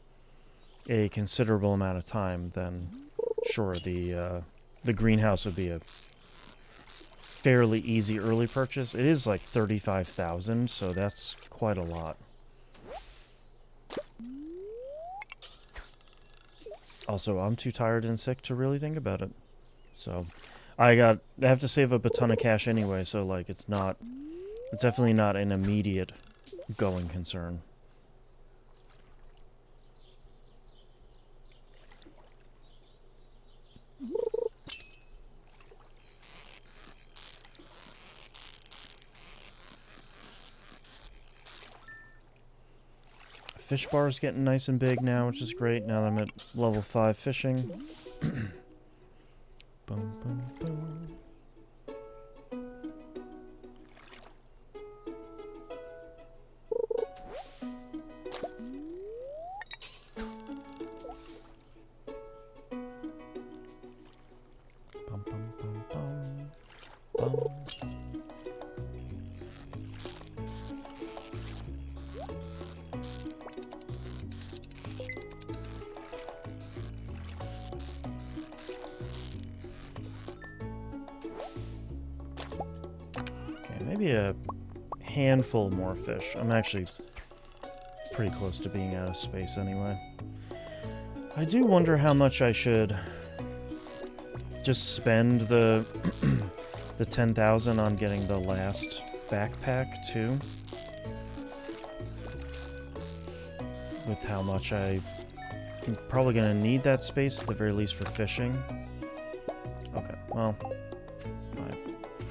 a considerable amount of time, then sure, the greenhouse would be a fairly easy early purchase. It is like 35,000, so that's quite a lot. Also, I'm too tired and sick to really think about it. So, I have to save up a ton of cash anyway, so like it's definitely not an immediate going concern. Fish bar is getting nice and big now, which is great. Now that I'm at level 5 fishing. Boom, boom, boom. Bum, bum, bum, bum. Bum. Maybe a handful more fish. I'm actually pretty close to being out of space anyway. I do wonder how much I should just spend the the 10,000 on getting the last backpack too. With how much I'm probably gonna need that space at the very least for fishing. Okay, well, my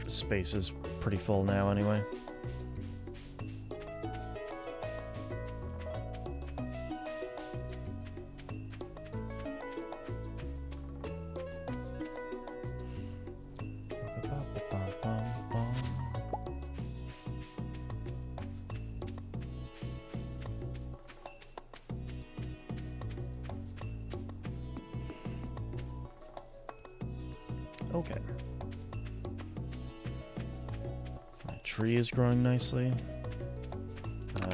space is pretty full now anyway. Okay. My tree is growing nicely.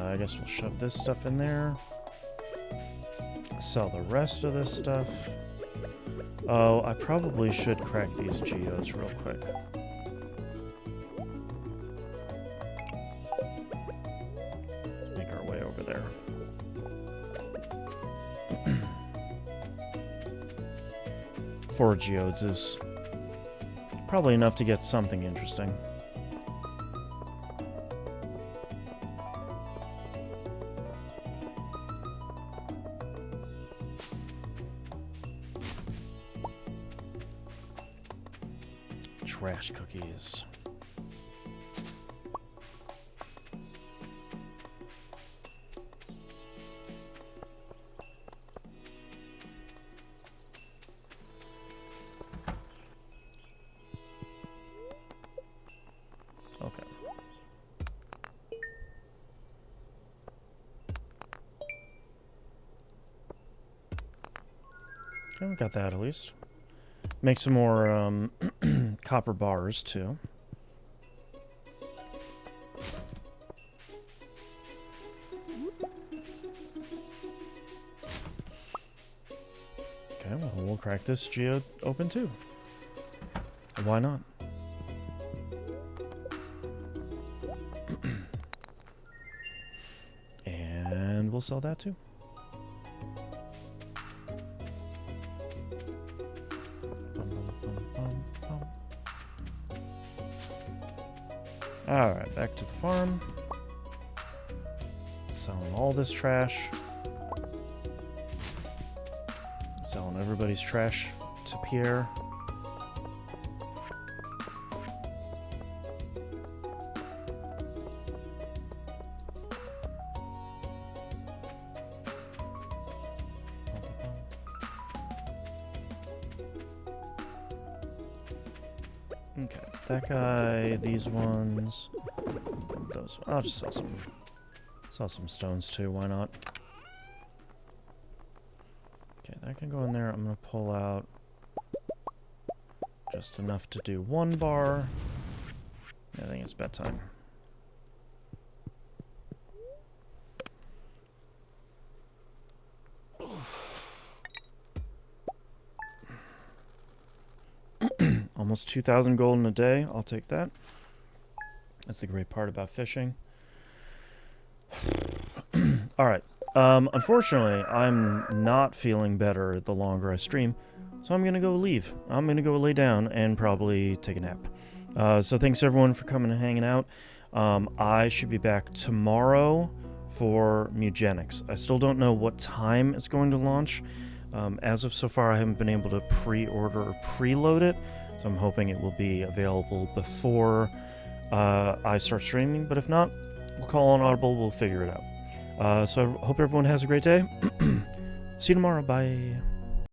I guess we'll shove this stuff in there. Sell the rest of this stuff. Oh, I probably should crack these geodes real quick. Make our way over there. 4 geodes is probably enough to get something interesting. Trash cookies. Okay. Okay, we got that at least. Make some more copper bars too. Okay, well, we'll crack this geo open too. Why not? And we'll sell that too. Alright, back to the farm. Selling all this trash. Selling everybody's trash to Pierre. Okay, that guy, these ones, those. I'll just sell some stones too. Why not? Okay, that can go in there. I'm gonna pull out just enough to do 1 bar. I think it's bedtime. Almost 2,000 gold in a day. I'll take that. That's the great part about fishing. Alright. Unfortunately, I'm not feeling better the longer I stream, so I'm going to go leave. I'm going to go lay down and probably take a nap. So thanks everyone for coming and hanging out. I should be back tomorrow for Mugenics. I still don't know what time it's going to launch. As of so far, I haven't been able to pre-order or preload it, so I'm hoping it will be available before I start streaming, but if not, we'll call on Audible, we'll figure it out. So I hope everyone has a great day. See you tomorrow, bye.